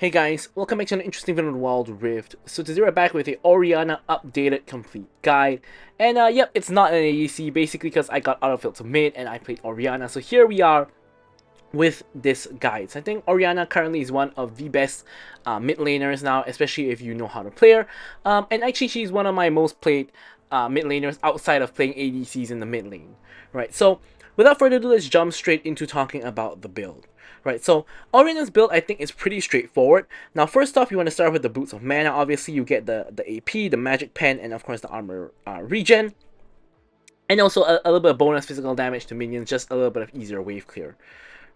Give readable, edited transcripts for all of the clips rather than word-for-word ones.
Hey guys, welcome back to an interesting video on Wild Rift. So today we're back with the Orianna updated complete guide. And yep, it's not an ADC basically because I got autofilled to mid and I played Orianna. So here we are with this guide. So I think Orianna currently is one of the best mid laners now, especially if you know how to play her. And actually she's one of my most played mid laners outside of playing ADCs in the mid lane. Right, so without further ado, let's jump straight into talking about the build. Right, so Orianna's build I think is pretty straightforward. Now first off, you want to start with the Boots of Mana. Obviously you get the AP, the Magic Pen, and of course the Armor regen. And also a little bit of bonus physical damage to minions, just a little bit of easier wave clear.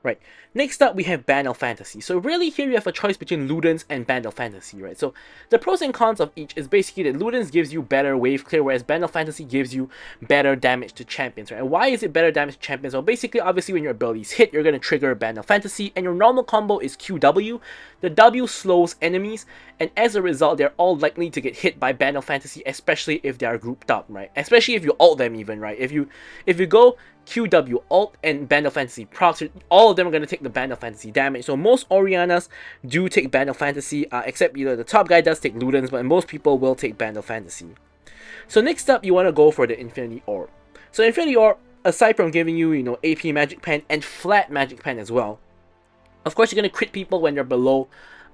Right, next up we have Bandle Fantasy. So really here you have a choice between Ludens and Bandle Fantasy, right? So the pros and cons of each is basically that Ludens gives you better wave clear, whereas Bandle Fantasy gives you better damage to champions, right? And why is it better damage to champions? Well, basically, obviously when your abilities hit, you're going to trigger Bandle Fantasy, and your normal combo is QW. The W slows enemies, and as a result, they're all likely to get hit by Bandle Fantasy, especially if they are grouped up, right? Especially if you ult them even, right? If you go QW, ult, and Bandle Fantasy procs, all of them are going to take the Bandle Fantasy damage. So most Oriannas do take Bandle Fantasy, except either the top guy does take Ludens, but most people will take Bandle Fantasy. So next up, you want to go for the Infinity Orb. So Infinity Orb, aside from giving you, AP Magic Pen and flat Magic Pen as well, of course you're going to crit people when you're below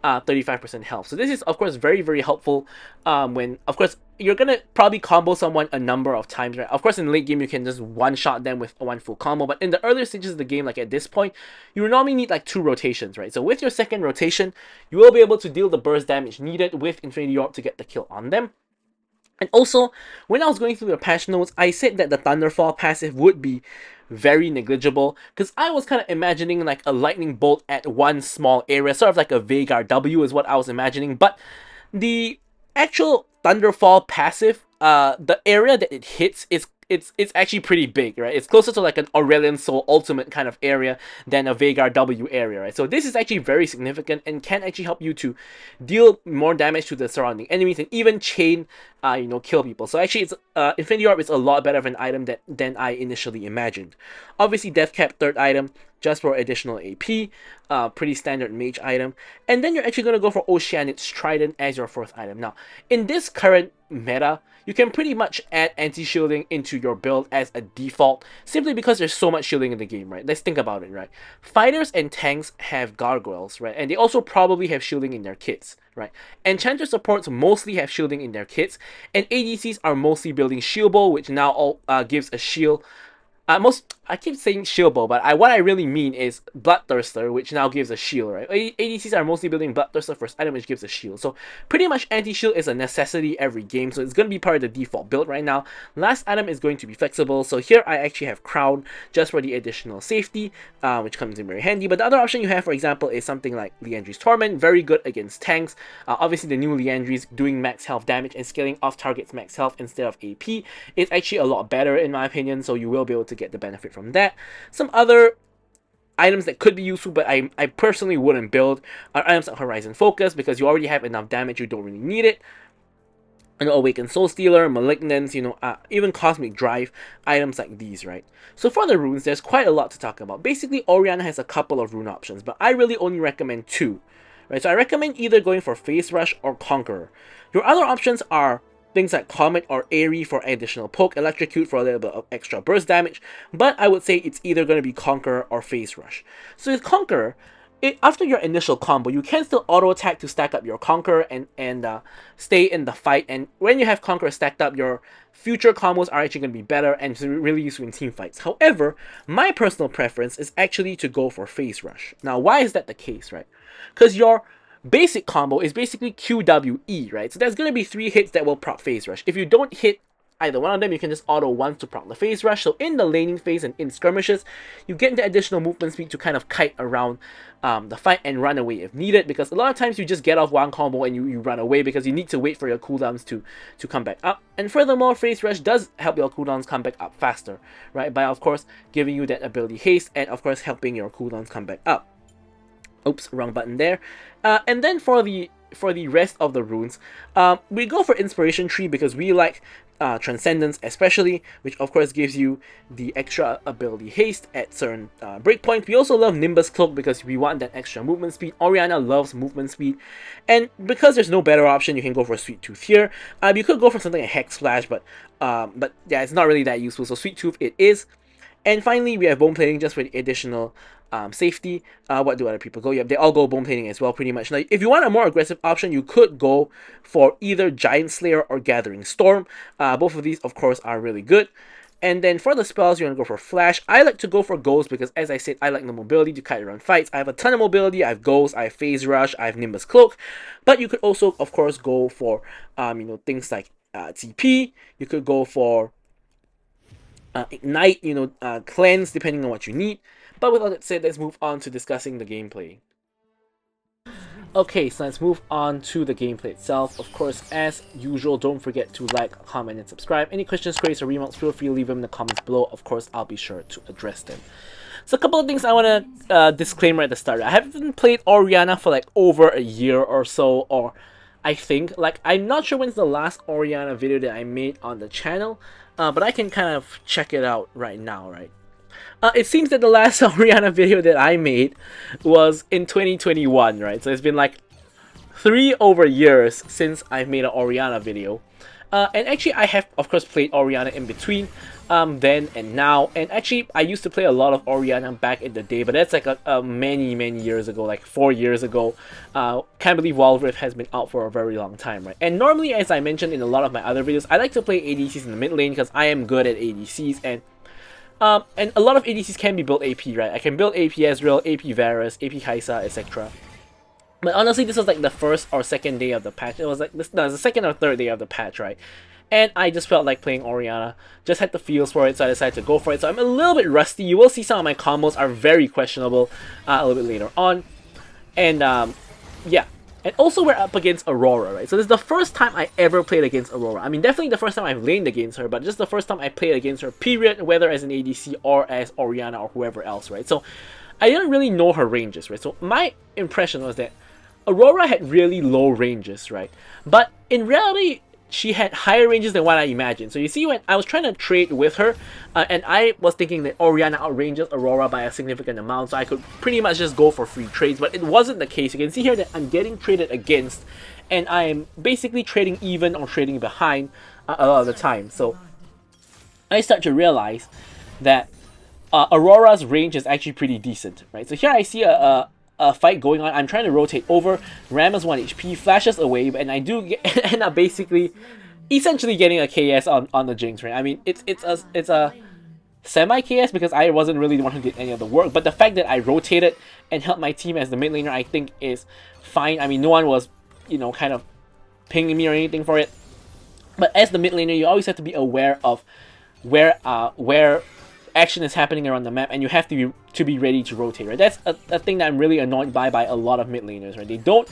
35% health. So this is of course very, very helpful when, of course, you're gonna probably combo someone a number of times, right? Of course in late game you can just one-shot them with one full combo, but in the earlier stages of the game, like at this point, you normally need like 2 rotations, right? So with your second rotation, you will be able to deal the burst damage needed with Infinity Orb to get the kill on them. And also, when I was going through the patch notes, I said that the Thunderfall passive would be very negligible, because I was kind of imagining like a lightning bolt at one small area, sort of like a Veigar W is what I was imagining, but the actual Thunderfall passive, the area that it hits is it's actually pretty big, right? It's closer to like an Aurelion Soul ultimate kind of area than a Veigar W area, right? So this is actually very significant and can actually help you to deal more damage to the surrounding enemies and even chain, kill people. So actually, it's Infinity Orb is a lot better of an item than I initially imagined. Obviously, Death Cap third item, just for additional AP, pretty standard mage item. And then you're actually going to go for Oceanid's Trident as your fourth item. Now, in this current meta, you can pretty much add anti-shielding into your build as a default, simply because there's so much shielding in the game, right? Let's think about it, right? Fighters and tanks have gargoyles, right? And they also probably have shielding in their kits, right? Enchanter supports mostly have shielding in their kits, and ADCs are mostly building Shield Bow, which now gives a shield. I keep saying shield bow, but what I really mean is Bloodthirster, which now gives a shield, right? ADCs are mostly building Bloodthirster first item, which gives a shield. So pretty much anti-shield is a necessity every game, so it's going to be part of the default build right now. Last item is going to be flexible, so here I actually have Crown just for the additional safety, which comes in very handy. But the other option you have, for example, is something like Liandry's Torment, very good against tanks. Obviously the new Liandry's doing max health damage and scaling off targets max health instead of AP is actually a lot better in my opinion, so you will be able to get the benefit from that. Some other items that could be useful, but I personally wouldn't build, are items like Horizon Focus, because you already have enough damage, you don't really need it. And Awakened Soul Stealer, Malignance, even Cosmic Drive, items like these, right? So for the runes, there's quite a lot to talk about. Basically, Orianna has a couple of rune options, but I really only recommend 2. Right? So I recommend either going for Phase Rush or Conqueror. Your other options are things like Comet or Airy for additional poke, Electrocute for a little bit of extra burst damage, but I would say it's either going to be Conqueror or Phase Rush. So with Conqueror, after your initial combo, you can still auto attack to stack up your Conqueror and stay in the fight, and when you have Conqueror stacked up, your future combos are actually going to be better and really useful in team fights. However, my personal preference is actually to go for Phase Rush. Now, why is that the case, right? Because your basic combo is basically QWE, right? So there's going to be 3 hits that will proc Phase Rush. If you don't hit either one of them, you can just auto once to proc the Phase Rush. So in the laning phase and in skirmishes, you get the additional movement speed to kind of kite around the fight and run away if needed, because a lot of times you just get off one combo and you run away because you need to wait for your cooldowns to come back up. And furthermore, Phase Rush does help your cooldowns come back up faster, right? By of course giving you that ability haste and of course helping your cooldowns come back up. Oops, wrong button there. And then for the rest of the runes, we go for Inspiration Tree because we like Transcendence especially, which of course gives you the extra ability haste at certain breakpoints. We also love Nimbus Cloak because we want that extra movement speed. Orianna loves movement speed, and because there's no better option, you can go for Sweet Tooth here. You could go for something like Hex Flash, but yeah, it's not really that useful, so Sweet Tooth it is. And finally, we have Bone Plating just for the additional safety. What do other people go? Yep, they all go Bone Plating as well, pretty much. Now, if you want a more aggressive option, you could go for either Giant Slayer or Gathering Storm. Both of these, of course, are really good. And then for the spells, you want to go for Flash. I like to go for Ghost because, as I said, I like the mobility to kite around fights. I have a ton of mobility. I have Ghost, I have Phase Rush, I have Nimbus Cloak. But you could also, of course, go for things like TP. You could go for Ignite, Cleanse, depending on what you need. But with all that said, let's move on to discussing the gameplay. Okay, so let's move on to the gameplay itself. Of course, as usual, don't forget to like, comment, and subscribe. Any questions, queries, or remarks, feel free to leave them in the comments below. Of course, I'll be sure to address them. So a couple of things I want to disclaimer at the start. I haven't played Orianna for like over a year or so, or I think. Like, I'm not sure when's the last Orianna video that I made on the channel, but I can kind of check it out right now, right? It seems that the last Orianna video that I made was in 2021, right? So it's been like 3 over years since I've made an Orianna video. And actually, I have, of course, played Orianna in between then and now. And actually, I used to play a lot of Orianna back in the day, but that's like many, many years ago, like 4 years ago. Can't believe Wild Rift has been out for a very long time, right? And normally, as I mentioned in a lot of my other videos, I like to play ADCs in the mid lane because I am good at ADCs, and a lot of ADCs can be built AP, right? I can build AP Ezreal, AP Varus, AP Kai'Sa, etc. But honestly, this was like the first or second day of the patch. It was like this, no, it was the second or third day of the patch, right? And I just felt like playing Orianna. Just had the feels for it, so I decided to go for it. So I'm a little bit rusty. You will see some of my combos are very questionable a little bit later on. And yeah. And also we're up against Aurora, right? So this is the first time I ever played against Aurora. I mean, definitely the first time I've laned against her, but just the first time I played against her, period, whether as an ADC or as Orianna or whoever else, right? So I didn't really know her ranges, right? So my impression was that Aurora had really low ranges, right? But in reality, she had higher ranges than what I imagined. So you see, when I was trying to trade with her, and I was thinking that Orianna outranges Aurora by a significant amount, so I could pretty much just go for free trades, but it wasn't the case. You can see here that I'm getting traded against, and I'm basically trading even or trading behind a lot of the time. So I start to realize that Aurora's range is actually pretty decent, right? So here I see a fight going on. I'm trying to rotate over. Ram is 1 HP, flashes away, and I do end up basically, essentially getting a KS on the Jinx, right? I mean, it's a semi-KS because I wasn't really the one who did any of the work, but the fact that I rotated and helped my team as the mid laner, I think is fine. I mean, no one was, kind of pinging me or anything for it. But as the mid laner, you always have to be aware of where action is happening around the map, and you have to be ready to rotate, right? That's a thing that I'm really annoyed by a lot of mid laners, right? They don't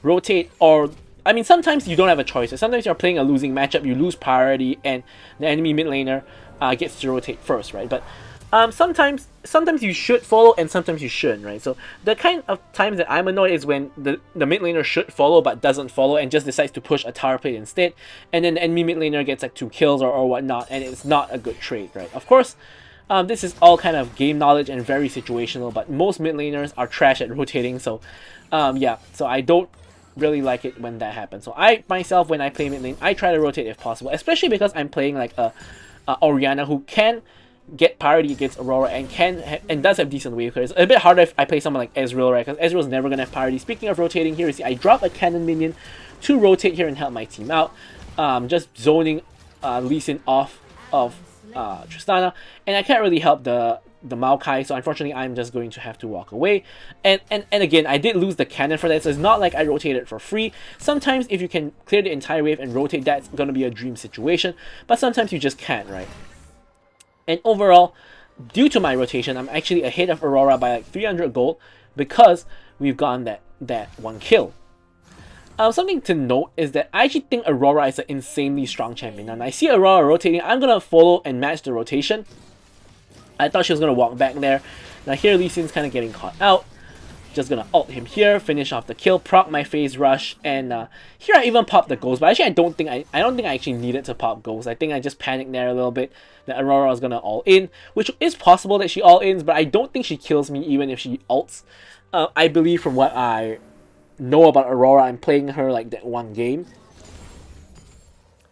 rotate, or I mean, sometimes you don't have a choice. Sometimes you're playing a losing matchup, you lose priority, and the enemy mid laner gets to rotate first, right? But sometimes you should follow, and sometimes you shouldn't, right? So the kind of times that I'm annoyed is when the mid laner should follow but doesn't follow and just decides to push a tower plate instead, and then the enemy mid laner gets like 2 kills or whatnot, and it's not a good trade, right? Of course, this is all kind of game knowledge and very situational, but most mid laners are trash at rotating, so yeah, so I don't really like it when that happens. So I myself, when I play mid lane, I try to rotate if possible, especially because I'm playing like a Orianna who can get priority against Aurora and does have decent wave clear. It's a bit harder if I play someone like Ezreal, right? Because Ezreal's never gonna have priority. Speaking of rotating, here you see I drop a cannon minion to rotate here and help my team out. Just zoning Lee Sin off of Tristana, and I can't really help the Maokai, so unfortunately I'm just going to have to walk away. And again, I did lose the cannon for that, so it's not like I rotated for free. Sometimes if you can clear the entire wave and rotate, that's going to be a dream situation, but sometimes you just can't, right? And overall, due to my rotation, I'm actually ahead of Aurora by like 300 gold because we've gotten that 1 kill. Something to note is that I actually think Aurora is an insanely strong champion. And I see Aurora rotating, I'm going to follow and match the rotation. I thought she was going to walk back there. Now here Lee Sin's kind of getting caught out. Just gonna ult him here, finish off the kill, proc my phase rush, and here I even popped the ghost. But actually, I don't think I actually needed to pop ghost. I think I just panicked there a little bit that Aurora was gonna all in, which is possible that she all ins, but I don't think she kills me even if she ults. I believe from what I know about Aurora, I'm playing her like that one game.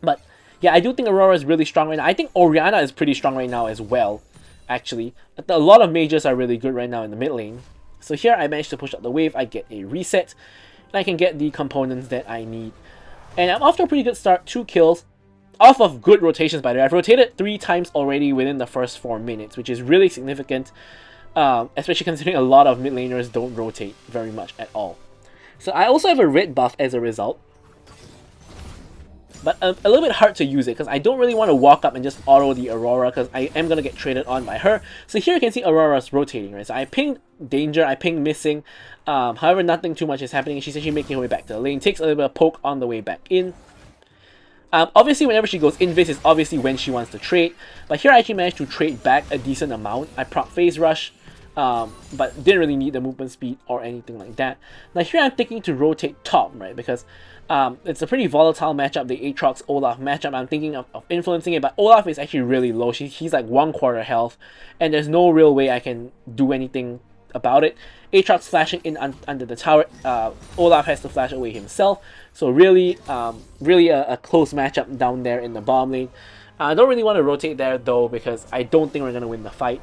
But yeah, I do think Aurora is really strong right now. I think Orianna is pretty strong right now as well, actually. A lot of mages are really good right now in the mid lane. So here I managed to push up the wave, I get a reset, and I can get the components that I need. And I'm off to a pretty good start, 2 kills, off of good rotations by the way. I've rotated 3 times already within the first 4 minutes, which is really significant, especially considering a lot of mid laners don't rotate very much at all. So I also have a red buff as a result. But a little bit hard to use it because I don't really want to walk up and just auto the Aurora because I am going to get traded on by her. So here you can see Aurora's rotating, right? So I pinged danger, I pinged missing. However, nothing too much is happening. She's actually making her way back to the lane. Takes a little bit of poke on the way back in. Obviously, whenever she goes invis is obviously when she wants to trade. But here I actually managed to trade back a decent amount. I proc phase rush. But didn't really need the movement speed or anything like that. Now here I'm thinking to rotate top, right? Because it's a pretty volatile matchup, the Aatrox Olaf matchup. I'm thinking of influencing it, but Olaf is actually really low. He's like 1/4 health, and there's no real way I can do anything about it. Aatrox flashing in under the tower, Olaf has to flash away himself. So really, really a close matchup down there in the bottom lane. I don't really want to rotate there though because I don't think we're gonna win the fight.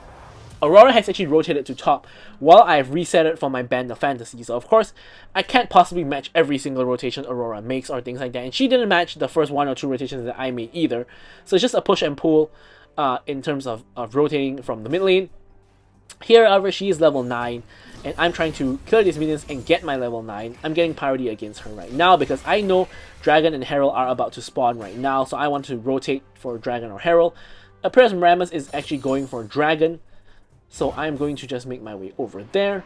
Aurora has actually rotated to top while I've reset it for my Band of Fantasy. So of course, I can't possibly match every single rotation Aurora makes or things like that. And she didn't match the first 1 or 2 rotations that I made either. So it's just a push and pull in terms of rotating from the mid lane. Here, however, she is level 9. And I'm trying to kill these minions and get my level 9. I'm getting priority against her right now because I know Dragon and Herald are about to spawn right now. So I want to rotate for Dragon or Herald. Appears Rammus is actually going for Dragon. So I'm going to just make my way over there.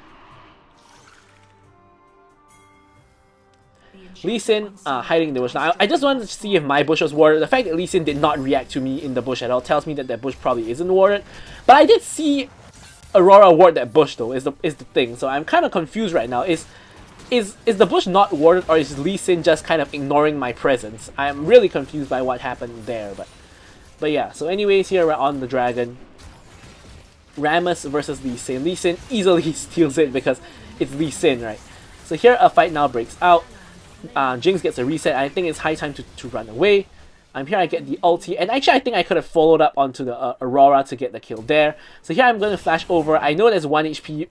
Lee Sin hiding in the bush. Now, I just wanted to see if my bush was warded. The fact that Lee Sin did not react to me in the bush at all tells me that that bush probably isn't warded. But I did see Aurora ward that bush though, is the thing. So I'm kind of confused right now. Is the bush not warded or is Lee Sin just kind of ignoring my presence? I'm really confused by what happened there. But yeah, so anyways, here we're on the dragon. Rammus versus Lee Sin. Lee Sin easily steals it because it's Lee Sin, right? So here a fight now breaks out. Jinx gets a reset. I think it's high time to run away. Here I get the ulti, and actually I think I could have followed up onto the Aurora to get the kill there. So here I'm going to flash over. I know there's 1 HP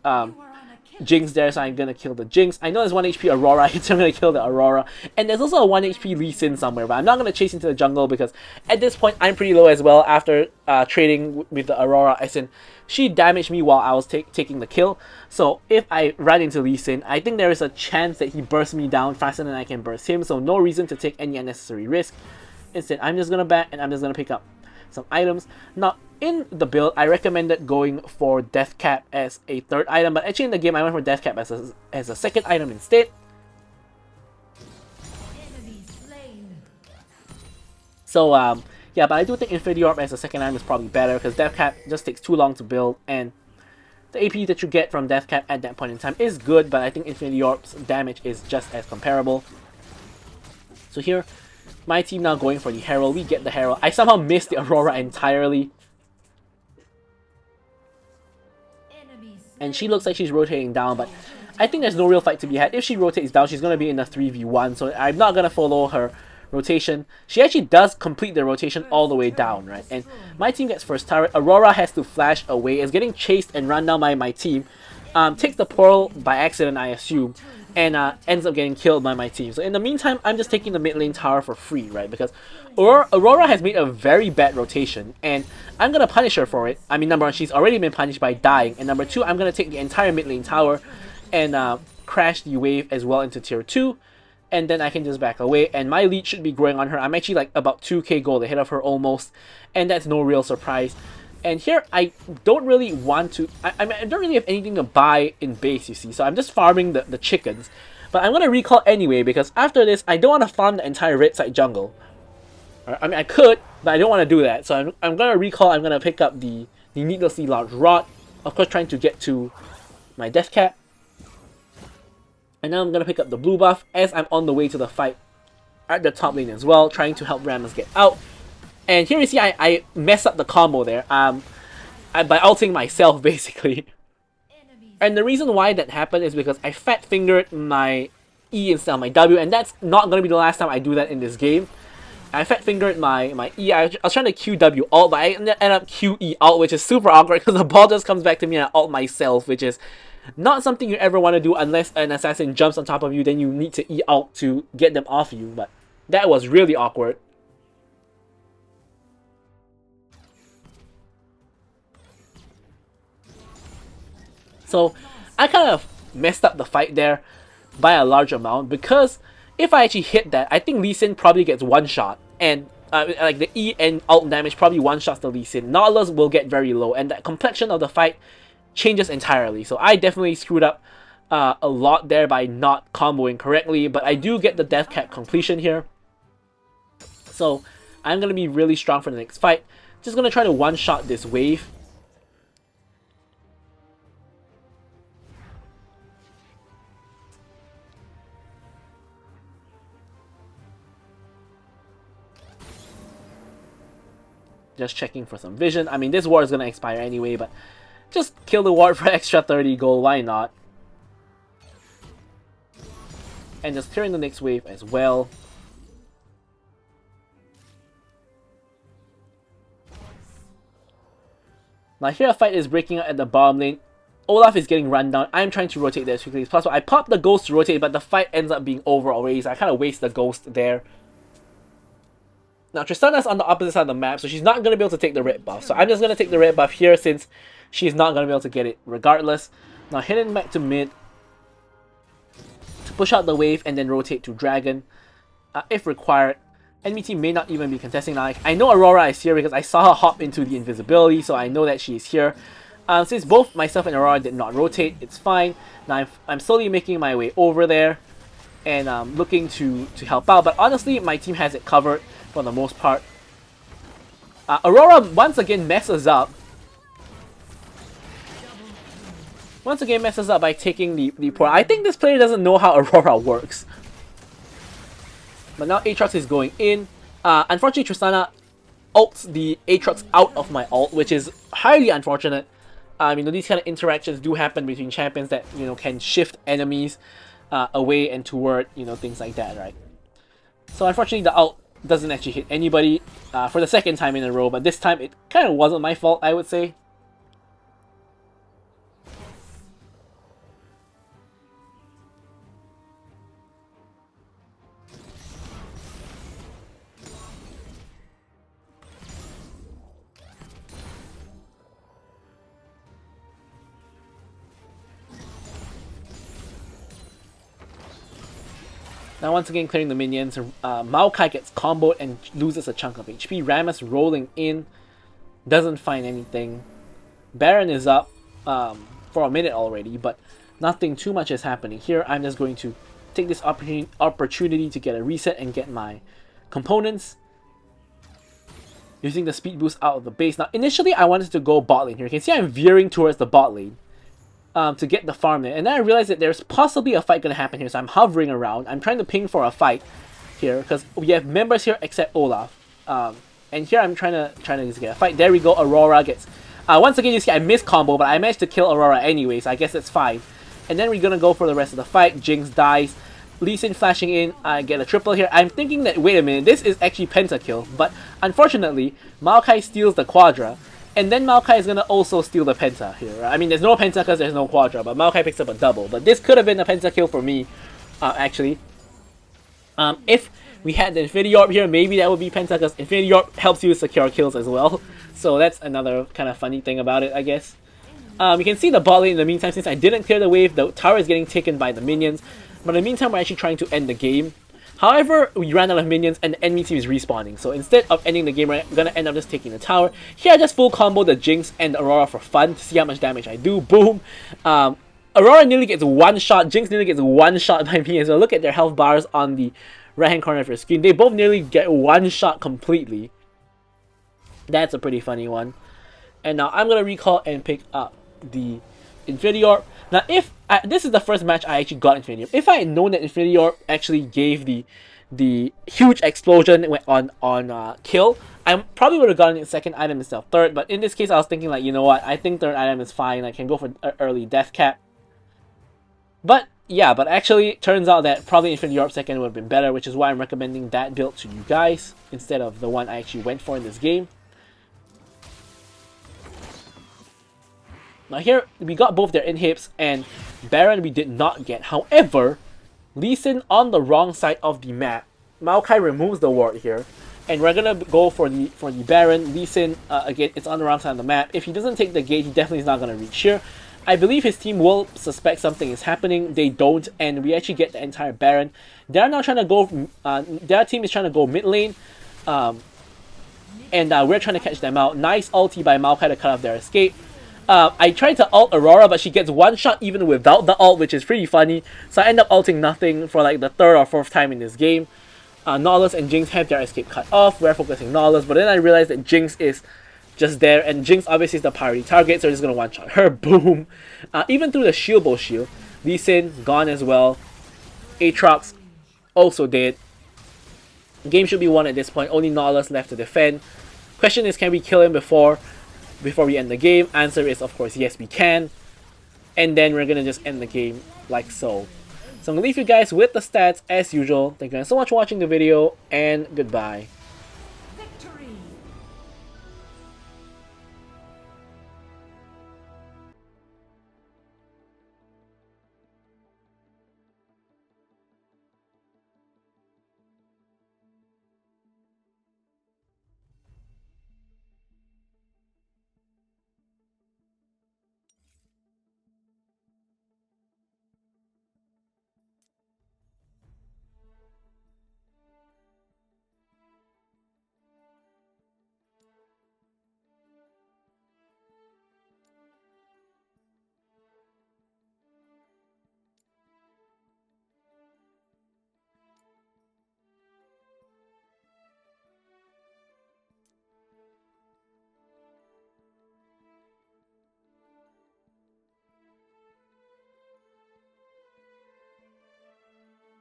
Jinx there, so I'm going to kill the Jinx. I know there's 1 HP Aurora, so I'm going to kill the Aurora. And there's also a 1 HP Lee Sin somewhere, but I'm not going to chase into the jungle because at this point I'm pretty low as well after trading with the Aurora, as in she damaged me while I was taking the kill. So if I run into Lee Sin, I think there is a chance that he bursts me down faster than I can burst him, so no reason to take any unnecessary risk. Instead, I'm just going to back and I'm just going to pick up some items. Now, in the build, I recommended going for Death Cap as a 3rd item, but actually in the game, I went for Death Cap as a 2nd item instead. So, yeah, but I do think Infinity Orb as a 2nd item is probably better because Death Cap just takes too long to build, and the AP that you get from Death Cap at that point in time is good, but I think Infinity Orb's damage is just as comparable. So here, my team now going for the Herald. We get the Herald. I somehow missed the Aurora entirely. And she looks like she's rotating down, but I think there's no real fight to be had. If she rotates down, she's going to be in a 3v1, so I'm not going to follow her rotation. She actually does complete the rotation all the way down, right? And my team gets first turret. Aurora has to flash away. Is getting chased and run down by my team. Takes the portal by accident, I assume, and ends up getting killed by my team. So in the meantime, I'm just taking the mid lane tower for free, right? Because Aurora has made a very bad rotation, and I'm going to punish her for it. I mean, number 1, she's already been punished by dying, and number 2, I'm going to take the entire mid lane tower and crash the wave as well into tier 2, and then I can just back away, and my lead should be growing on her. I'm actually like about 2k gold ahead of her almost, and that's no real surprise. And here, I don't really want to... I don't really have anything to buy in base, you see. So I'm just farming the chickens. But I'm going to recall anyway, because after this, I don't want to farm the entire red side jungle. I mean, I could, but I don't want to do that. So I'm going to recall, I'm going to pick up the needlessly large rod. Of course, trying to get to my death cap. And now I'm going to pick up the blue buff as I'm on the way to the fight at the top lane as well, trying to help Rammus get out. And here you see I messed up the combo there by ulting myself basically. And the reason why that happened is because I fat fingered my E instead of my W, and that's not going to be the last time I do that in this game. I fat fingered my E. I was trying to QW ult, but I ended up QE ult, which is super awkward because the ball just comes back to me and I ult myself, which is not something you ever want to do unless an assassin jumps on top of you, then you need to E ult to get them off you, but that was really awkward. So I kind of messed up the fight there by a large amount, because if I actually hit that, I think Lee Sin probably gets one shot, and like the E and ult damage probably one shots the Lee Sin. Nautilus will get very low, and the complexion of the fight changes entirely. So I definitely screwed up a lot there by not comboing correctly, but I do get the death cap completion here. So I'm going to be really strong for the next fight. Just going to try to one-shot this wave. Just checking for some vision. I mean, this ward is going to expire anyway, but just kill the ward for extra 30 gold, why not? And just clearing the next wave as well. Now here a fight is breaking out at the bottom lane. Olaf is getting run down. I'm trying to rotate there as quickly as possible. I popped the ghost to rotate, but the fight ends up being over already, so I kind of waste the ghost there. Now Tristana's on the opposite side of the map, so she's not going to be able to take the red buff. So I'm just going to take the red buff here since she's not going to be able to get it regardless. Now heading back to mid to push out the wave and then rotate to dragon if required. Enemy team may not even be contesting now. I know Aurora is here because I saw her hop into the invisibility, so I know that she's here. Since both myself and Aurora did not rotate, it's fine. Now I'm slowly making my way over there and looking to help out. But honestly, my team has it covered for the most part. Aurora once again messes up. Once again messes up by taking the port. I think this player doesn't know how Aurora works. But now Aatrox is going in. Unfortunately, Tristana ults the Aatrox out of my ult, which is highly unfortunate. You know, these kind of interactions do happen between champions that, you know, can shift enemies away and toward, you know, things like that, right? So unfortunately, the ult doesn't actually hit anybody for the second time in a row, but this time it kind of wasn't my fault, I would say. Now once again clearing the minions, Maokai gets comboed and loses a chunk of HP. Rammus rolling in, doesn't find anything. Baron is up for a minute already, but nothing too much is happening here. I'm just going to take this opportunity to get a reset and get my components. Using the speed boost out of the base. Now initially I wanted to go bot lane here. You can see I'm veering towards the bot lane. To get the farm there, and then I realized that there's possibly a fight gonna happen here, so I'm hovering around. I'm trying to ping for a fight here because we have members here except Olaf, and here I'm trying to just get a fight. There we go. Aurora gets once again. You see I missed combo, but I managed to kill Aurora anyway, so I guess it's fine. And then we're gonna go for the rest of the fight. Jinx dies. Lee Sin flashing in. I get a triple here. I'm thinking that, wait a minute, this is actually pentakill, but unfortunately Maokai steals the quadra. And then Maokai is going to also steal the penta here. Right? I mean, there's no penta because there's no quadra, but Maokai picks up a double. But this could have been a pentakill for me, actually. If we had the Infinity Orb here, maybe that would be penta, because Infinity Orb helps you secure kills as well. So that's another kind of funny thing about it, I guess. You can see the bot lane in the meantime. Since I didn't clear the wave, the tower is getting taken by the minions. But in the meantime, we're actually trying to end the game. However, we ran out of minions and the enemy team is respawning. So instead of ending the game, we're going to end up just taking the tower. Here I just full combo the Jinx and Aurora for fun to see how much damage I do. Boom! Aurora nearly gets one shot. Jinx nearly gets one shot by me as well. Look at their health bars on the right hand corner of your screen. They both nearly get one shot completely. That's a pretty funny one. And now I'm going to recall and pick up the Infinity Orb. Now if this is the first match I actually got Infinity Orb. If I had known that Infinity Orb actually gave the huge explosion on kill, I probably would have gotten it second item instead of third. But in this case, I was thinking like, you know what? I think third item is fine. I can go for early death cap. But yeah, but actually, turns out that probably Infinity Orb second would have been better, which is why I'm recommending that build to you guys instead of the one I actually went for in this game. Now here, we got both their inhibs, and Baron we did not get. However, Lee Sin on the wrong side of the map. Maokai removes the ward here, and we're gonna go for the Baron. Lee Sin, again, it's on the wrong side of the map. If he doesn't take the gate, he definitely is not gonna reach here. I believe his team will suspect something is happening. They don't, and we actually get the entire Baron. They're now trying to go. Their team is trying to go mid lane, and we're trying to catch them out. Nice ulti by Maokai to cut off their escape. I tried to ult Aurora, but she gets one shot even without the ult, which is pretty funny. So I end up ulting nothing for like the third or fourth time in this game. Nautilus and Jinx have their escape cut off. We're focusing Nautilus, but then I realized that Jinx is just there, and Jinx obviously is the priority target, so we're just gonna one-shot her. Boom! Even through the shield shield, Lee Sin gone as well. Aatrox also dead. Game should be won at this point. Only Nautilus left to defend. Question is, can we kill him before we end the game? Answer is, of course, yes, we can. And then we're gonna just end the game like so. So I'm gonna leave you guys with the stats as usual. Thank you guys so much for watching the video, and goodbye.